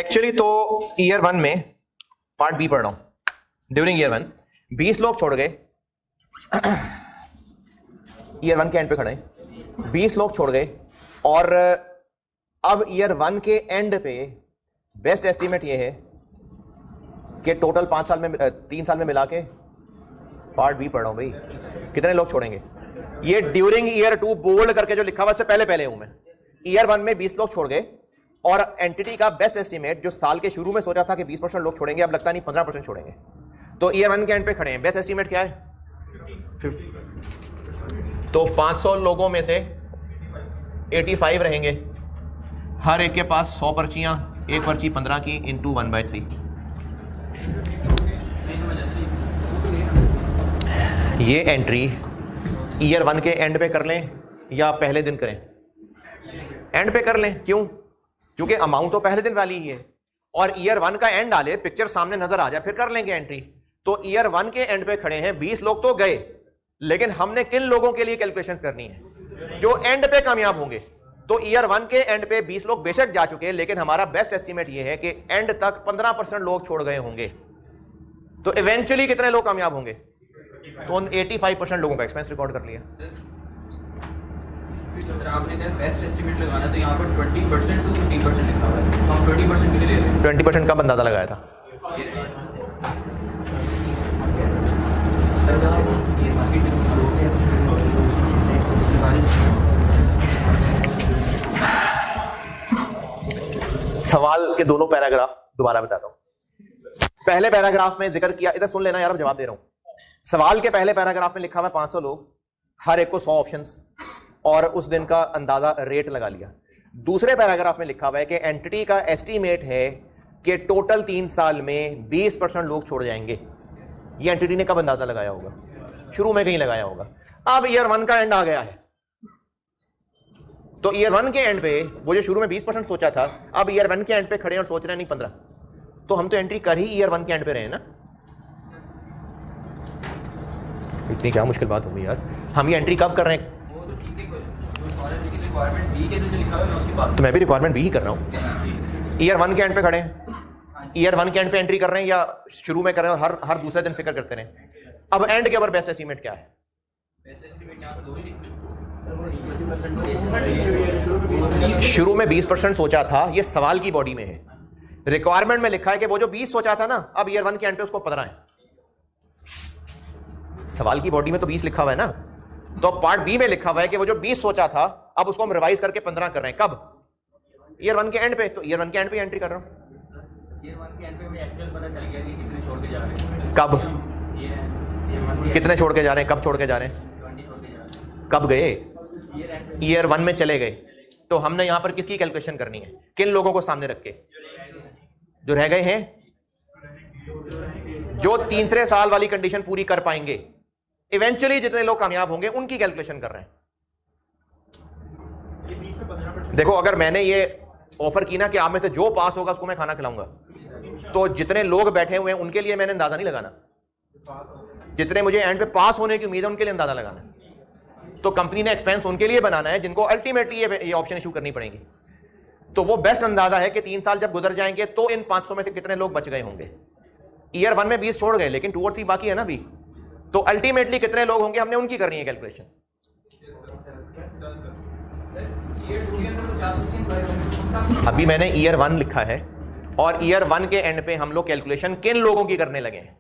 actually तो ईयर 1 में पार्ट बी पढ़ रहा हूं। ड्यूरिंग ईयर 1 20 लोग छोड़ गए, ईयर 1 के एंड पे खड़े हैं, 20 लोग छोड़ गए और अब ईयर 1 के एंड पे बेस्ट एस्टीमेट ये है कि टोटल 3 साल में मिला के पार्ट बी पढ़ रहा हूं भाई, कितने लोग छोड़ेंगे। ये ड्यूरिंग ईयर 2 बोल्ड करके जो लिखा हुआ इससे पहले हूं मैं। ईयर 1 में 20 लोग छोड़ गए और एंटिटी का बेस्ट एस्टीमेट जो साल के शुरू में सोचा था कि 20% लोग छोड़ेंगे, अब लगता नहीं 15% छोड़ेंगे। तो ईयर 1 के एंड पे खड़े हैं, बेस्ट एस्टीमेट क्या है 50। तो 500 लोगों में से 85 रहेंगे, हर एक के पास 100 पर्चियां, एक पर्ची 15 की इंटू 1/3। ये एंट्री ईयर 1 के एंड पे कर लें या पहले दिन करें? एंड पे कर लें। क्यों? क्योंकि अमाउंट तो पहले दिन वाली ही है और ईयर 1 का एंड डाले, पिक्चर सामने नजर आ जाए, फिर कर लेंगे एंट्री। तो ईयर 1 के एंड पे खड़े हैं, 20 लोग तो गए, लेकिन हमने किन लोगों के लिए कैलकुलेशन करनी है? जो एंड पे कामयाब होंगे। तो ईयर 1 के एंड पे 20 लोग बेशक जा चुके हैं, लेकिन हमारा बेस्ट एस्टीमेट यह है कि एंड तक 15% लोग छोड़ गए होंगे। तो इवेंचुअली कितने लोग कामयाब होंगे? तो उन 85% लोगों का एक्सपेंस रिकॉर्ड कर लिया। आपने बेस्ट एस्टीमेट लगाना, तो यहाँ पर 20% to 15% लिखा हुआ है, हम 20% के लिए ले रहे हैं। 20% का अंदाजा लगाया था। सवाल के दोनों पैराग्राफ दोबारा बताता हूं। पहले पैराग्राफ में जिक्र किया, इधर सुन लेना यार, अब जवाब दे रहा हूं। सवाल के पहले पैराग्राफ में लिखा हुआ 500 लोग, हर एक को 100 ऑप्शंस और उस दिन का अंदाजा रेट लगा लिया। दूसरे पैराग्राफ में लिखा हुआ है कि एंटिटी का एस्टीमेट है कि टोटल 3 साल में 20% लोग छोड़ जाएंगे। ये एंटिटी ने कब अंदाजा लगाया होगा? शुरू में कहीं लगाया होगा। अब ईयर 1 का एंड आ गया है, तो ईयर 1 के एंड पे वो जो शुरू में 20% सोचा था, अब ईयर 1 के एंड पे खड़े हैं और सोच रहे हैं नहीं 15। तो हम तो एंट्री कर ही ईयर 1 के एंड पे रहे हैं ना। इतनी क्या मुश्किल बात होगी यार। हम ये एंट्री कब कर रहे हैं? तो मैं भी रिक्वायरमेंट भी ही कर रहा हूं। ईयर 1 के एंड पे खड़े हैं, ईयर 1 के एंड पे एंट्री कर रहे हैं या शुरू में कर रहे हैं और हर दूसरे दिन फिक्र करते रहे। अब एंड के ऊपर बेस्ट एस्टीमेट क्या है? शुरू में 20% सोचा था, ये सवाल की बॉडी में है। रिक्वायरमेंट में लिखा है कि वो जो 20 सोचा था ना, अब ईयर 1 के एंड पे उसको 15 है। सवाल की बॉडी में तो 20 लिखा हुआ है ना, तो पार्ट बी में लिखा हुआ है कि वो जो 20 सोचा था, अब उसको हम रिवाइज करके 15 कर रहे हैं। कब? ईयर 1 के एंड पे। तो ईयर 1 के एंड पे एंट्री कर रहा हूं। ईयर 1 के एंड पे एक्चुअल पता चल गया कि कितने छोड़ के जा रहे हैं। कब? कितने छोड़ के जा रहे हैं? कब छोड़ के जा रहे हैं? 20 छोड़ के जा रहे हैं। कब गए? ईयर 1 में चले गए। तो हमने यहां पर किसकी कैलकुलेशन करनी है? किन लोगों को सामने रख के? जो रह गए हैं, जो तीसरे साल वाली कंडीशन पूरी कर पाएंगे। इवेंचुअली जितने लोग कामयाब होंगे उनकी कैलकुलेशन कर रहे हैं। देखो, अगर मैंने ये ऑफर की ना कि आप में से जो पास होगा उसको मैं खाना खिलाऊंगा, तो जितने लोग बैठे हुए हैं उनके लिए मैंने अंदाजा नहीं लगाना। जितने मुझे एंड पे पास होने की उम्मीद है उनके लिए अंदाजा लगाना है। तो कंपनी ने एक्सपेंस उनके लिए बनाना है जिनको अल्टीमेटली ये ऑप्शन इशू करनी पड़ेगी। तो वो बेस्ट अंदाजा है कि 3 साल जब गुजर जाएंगे तो इन 500 में से कितने लोग बच गए होंगे। ईयर 1 में 20 छोड़ गए, लेकिन 2 और 3 बाकी है ना अभी। तो अल्टीमेटली कितने लोग होंगे, हमने उनकी करनी है कैलकुलेशन। अभी मैंने ईयर 1 लिखा है और ईयर 1 के एंड पे हम लोग कैलकुलेशन किन लोगों की करने लगे हैं।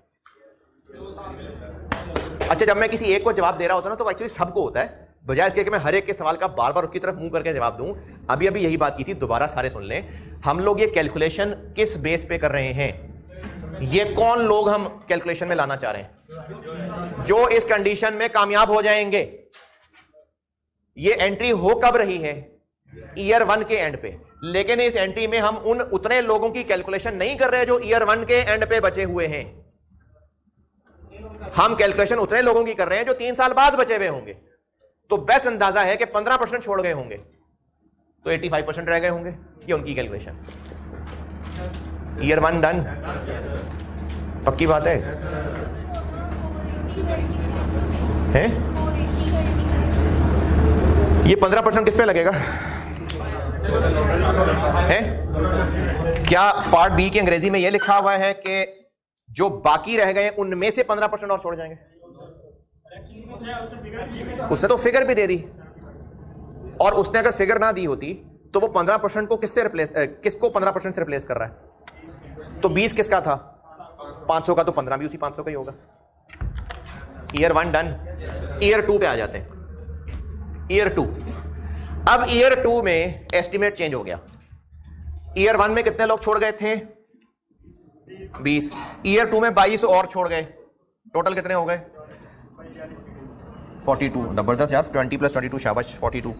अच्छा, जब मैं किसी एक को जवाब दे रहा होता ना, तो एक्चुअली सबको होता है, बजाय इसके कि मैं हर एक के सवाल का बार बार उसकी तरफ मुंह करके जवाब दूं। अभी अभी यही बात की थी, दोबारा सारे सुन लें। हम लोग ये कैलकुलेशन किस बेस पे कर रहे हैं? ये कौन लोग हम कैलकुलेशन में लाना चाह रहे हैं? जो इस कंडीशन में कामयाब हो जाएंगे। ये एंट्री हो कब रही है? ईयर 1 के एंड पे। लेकिन इस एंट्री में हम उन उतने लोगों की कैलकुलेशन नहीं कर रहे जो ईयर 1 के एंड पे बचे हुए हैं। हम कैलकुलेशन उतने लोगों की कर रहे हैं जो 3 साल बाद बचे हुए होंगे। तो बेस्ट अंदाजा है कि 15% छोड़ गए होंगे, तो 85% रह गए होंगे। ये उनकी कैलकुलेशन। Year 1 done. पक्की बात है? ये 15% किस पे लगेगा? है क्या पार्ट बी की अंग्रेजी में यह लिखा हुआ है कि जो बाकी रह गए उनमें से 15% और छोड़ जाएंगे? उसने तो फिगर भी दे दी, और उसने अगर फिगर ना दी होती तो वो 15% को किसको 15% से रिप्लेस कर रहा है? तो 20 किसका था? 500 का, तो 15 भी उसी 500 का ही होगा। Year 1 done. ईयर 2 पे आ जाते हैं। ईयर 2, अब ईयर 2 में एस्टिमेट चेंज हो गया। ईयर 1 में कितने लोग छोड़ गए थे? 20। ईयर 2 में 22 और छोड़ गए, टोटल कितने हो गए? 42। जबरदस्त यार, 20 + 22, शाबाश, 42।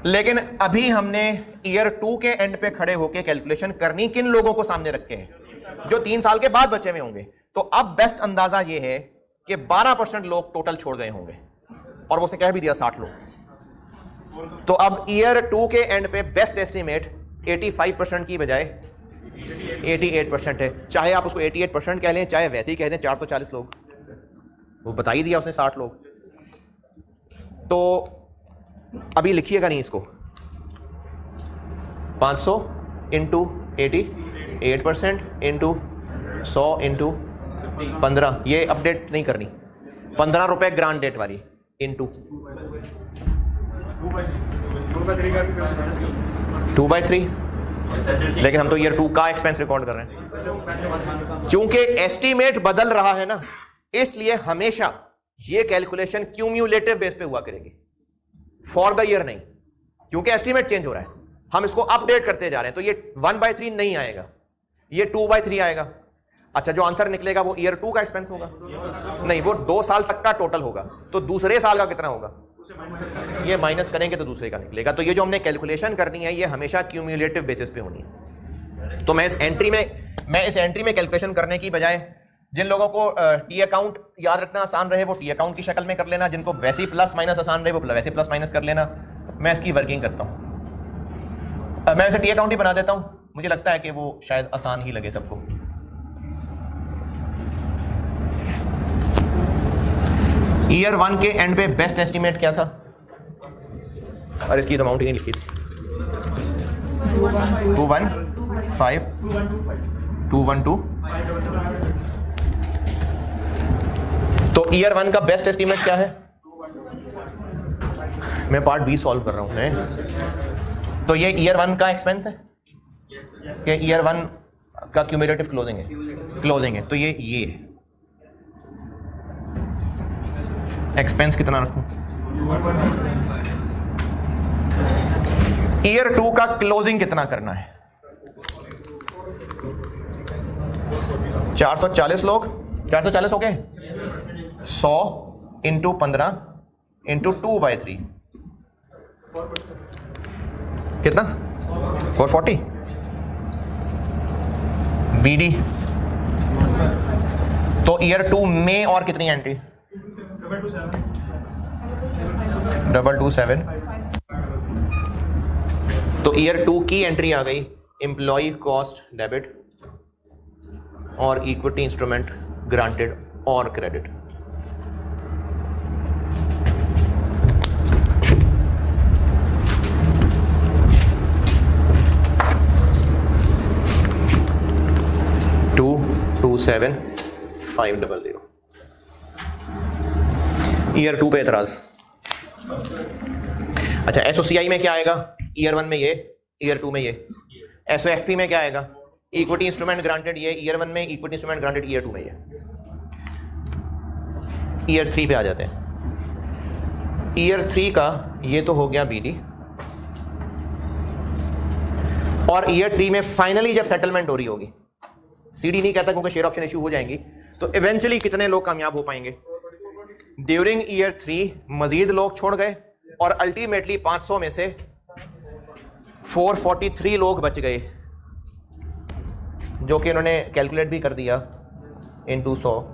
लेकिन अभी हमने ईयर 2 के एंड पे खड़े होकर कैलकुलेशन करनी किन लोगों को सामने रख के है? जो 3 साल के बाद बचे हुए होंगे। तो अब बेस्ट अंदाजा यह है कि 12% लोग टोटल छोड़ गए होंगे, और वो से कह भी दिया 60 लोग। तो अब ईयर 2 के एंड पे बेस्ट एस्टिमेट 85% की बजाय 88% है। चाहे आप उसको 88% कह लें, चाहे वैसे ही कह दें 440 लोग, वो बता ही दिया उसने 60 लोग। तो अभी लिखिएगा नहीं इसको, 500 इंटू 88% इंटू 100 इंटू 15, ये अपडेट नहीं करनी, 15 रुपए ग्रांट डेट वाली, इंटू 2/3। लेकिन हम तो ईयर 2 का एक्सपेंस रिकॉर्ड कर रहे हैं। चूंकि एस्टीमेट बदल रहा है ना, इसलिए हमेशा ये कैलकुलेशन क्यूम्युलेटिव बेस पे हुआ करेगी, फॉर द ईयर नहीं, क्योंकि एस्टीमेट चेंज हो रहा है। हम इसको अपडेट करते जा रहे हैं, तो ये 1/3 नहीं आएगा, ये 2/3 आएगा। अच्छा, जो आंसर निकलेगा वो ईयर 2 का एक्सपेंस होगा? नहीं, वो 2 साल तक का टोटल होगा। तो दूसरे साल का कितना होगा? ये माइनस करेंगे तो दूसरे का निकलेगा। तो ये जो हमने कैलकुलेशन करनी है, ये हमेशा क्यूम्युलेटिव बेसिस पे होनी है। तो मैं इस एंट्री में कैलकुलेशन करने की बजाय, जिन लोगों को टी अकाउंट याद रखना आसान रहे वो टी अकाउंट की शक्ल में कर लेना, जिनको वैसे ही प्लस माइनस आसान रहे वो वैसे प्लस माइनस कर लेना। मैं इसकी वर्किंग करता हूं। मैं इसे टी अकाउंट ही बना देता हूं, मुझे लगता है कि वो शायद आसान ही लगे सबको। ईयर 1 के एंड पे बेस्ट एस्टीमेट क्या था? और इसकी अमाउंट ही नहीं लिखी थी। 215 212। तो ईयर 1 का बेस्ट एस्टीमेट क्या है? मैं पार्ट बी सॉल्व कर रहा हूं। तो ये ईयर 1 का एक्सपेंस है कि ईयर 1 का क्यूमुलेटिव क्लोजिंग है। तो ये एक्सपेंस कितना रखूं? ईयर 2 का क्लोजिंग कितना करना है? 440 लोग, 440 हो गए, 100 इंटू 15 इंटू 2/3 कितना? 440 बीडी। तो ईयर 2 में और कितनी एंट्री? 227। तो ईयर 2 की एंट्री आ गई एम्प्लॉय कॉस्ट डेबिट और इक्विटी इंस्ट्रूमेंट ग्रांटेड और क्रेडिट। $227,500। ईयर 2 पे एतराज। अच्छा, एसओसीआई में क्या आएगा? ईयर 1 में ये, ईयर 2 में ये। एसओएफपी में क्या आएगा? इक्विटी इंस्ट्रूमेंट ग्रांटेड ये ईयर 1 में, इक्विटी इंस्ट्रूमेंट ग्रांटेड ईयर 2 में ये। ईयर 3 पे आ जाते हैं। ईयर 3 का ये तो हो गया बीडी, और ईयर 3 में फाइनली जब सेटलमेंट हो रही होगी, सीडी नहीं कहता क्योंकि शेयर ऑप्शन इश्यू हो जाएंगी, तो इवेंचुअली कितने लोग कामयाब हो पाएंगे? ड्यूरिंग ईयर 3 मजीद लोग छोड़ गए और अल्टीमेटली 500 में से 443 लोग बच गए, जो कि उन्होंने कैलकुलेट भी कर दिया इंटू 100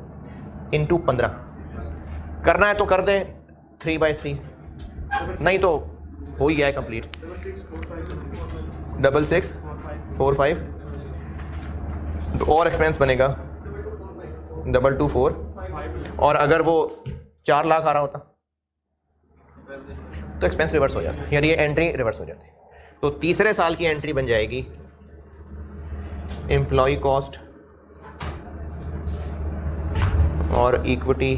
इंटू 15। करना है तो कर दें 3/3, नहीं तो हो ही गया है कंप्लीट। 6645 और एक्सपेंस बनेगा 224, और अगर वो 4 लाख आ रहा होता तो एक्सपेंस रिवर्स हो जाता, यानी ये एंट्री रिवर्स हो जाती। तो तीसरे साल की एंट्री बन जाएगी एम्प्लॉय कॉस्ट और इक्विटी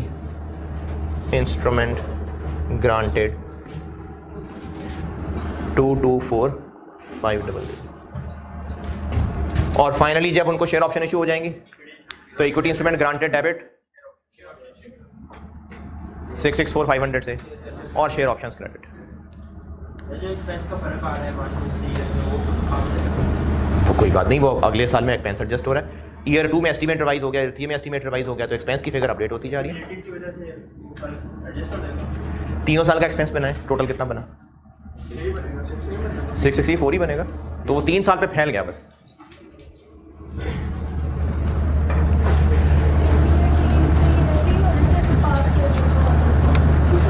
इंस्ट्रूमेंट ग्रांटेड 224500। और फाइनली जब उनको शेयर ऑप्शन इशू हो जाएंगे तो इक्विटी इंस्ट्रूमेंट ग्रांटेड डेबिट 664500 से और शेयर ऑप्शंस क्रेडिट। जो एक्सपेंस का फर्क आ रहा है 1 to 3 ईयर में, वो कोई बात नहीं, वो अगले साल में एक्सपेंस एडजस्ट हो रहा है। ईयर 2 में एस्टीमेट रिवाइज हो गया, ईयर 3 में एस्टीमेट रिवाइज हो गया, तो एक्सपेंस की फिगर अपडेट होती जा रही है। की वजह से एडजस्ट हो जाएगा। 3 साल का एक्सपेंस बना है, टोटल कितना बना? 664 ही बनेगा, तो वो 3 साल पे फैल गया बस।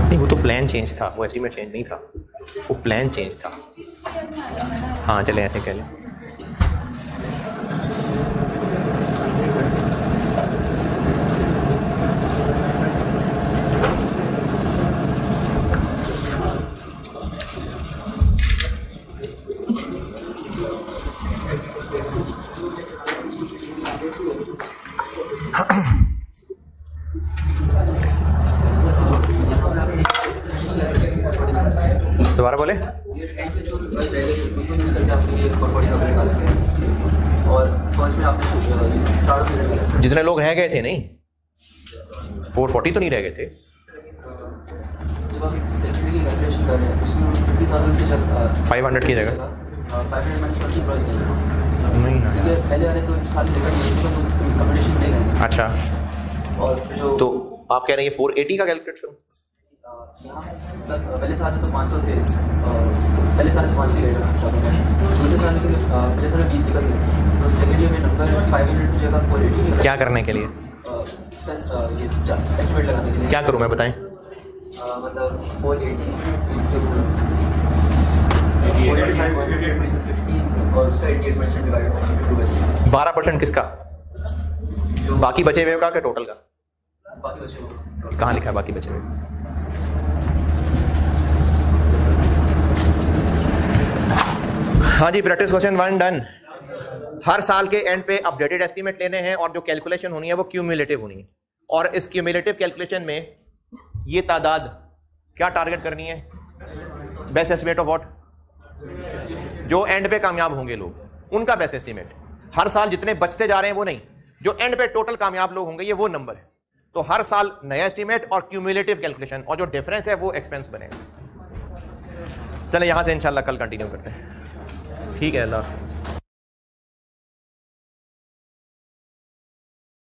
नहीं, वो तो प्लान चेंज था, वो एस्टीमेट चेंज नहीं था, वो प्लान चेंज था। हाँ चले ऐसे कह लें। दोबारा बोले। और फर्स्ट में आपने स्टार्ट पीरियड जितने लोग रह गए थे, नहीं 440 तो नहीं रह गए थे। जब आप सैलरी की कैलकुलेशन कर रहे हैं उसमें 50,000 की जगह 500 की जगह 500 माइनस 20 प्राइस लेगा, नहीं ना। क्योंकि पहले वाले तो साल लेकर कंपटीशन नहीं लेंगे। अच्छा, और फिर जो तो आप कह रहे हैं ये 480 का कैलकुलेट करूँ? यहाँ तक पहले साल में तो 500 थे, पहले साल में 500 लेगा, दूसरे साल में पहले साल में 20 निकल गए, तो सेकेंड ईयर में नंबर 500 की जगह 480 क्या करने के लिए? एक्सपेंस ये एस्टिमेट लगाने के लिए। क्या करूँ मैं, बताएं? मतलब 480 और उसका 88% डिवाइड 12% किसका? जो बाकी बचे हुए का क्या टोटल का? बाकी बचे हुए कहाँ लिखा है बाकी बचे हुए? हाँ जी, प्रैक्टिस क्वेश्चन 1 डन। हर साल के एंड पे अपडेटेड एस्टीमेट लेने हैं और जो कैलकुलेशन होनी है वो क्यूमुलेटिव होनी है। और इस क्यूमुलेटिव कैलकुलेशन में ये तादाद क्या टारगेट करनी है? Best estimate of what? जो एंड पे कामयाब होंगे लोग, उनका बेस्ट एस्टिमेट। हर साल जितने बचते जा रहे हैं वो नहीं, जो एंड पे टोटल कामयाब लोग होंगे ये वो नंबर है। तो हर साल नया एस्टीमेट और क्यूमुलेटिव कैलकुलेशन, और जो डिफरेंस है वो एक्सपेंस बनेगा। चले यहां से इंशाल्लाह कल कंटिन्यू करते हैं। ठीक है, अल्लाह हाफ़िज़।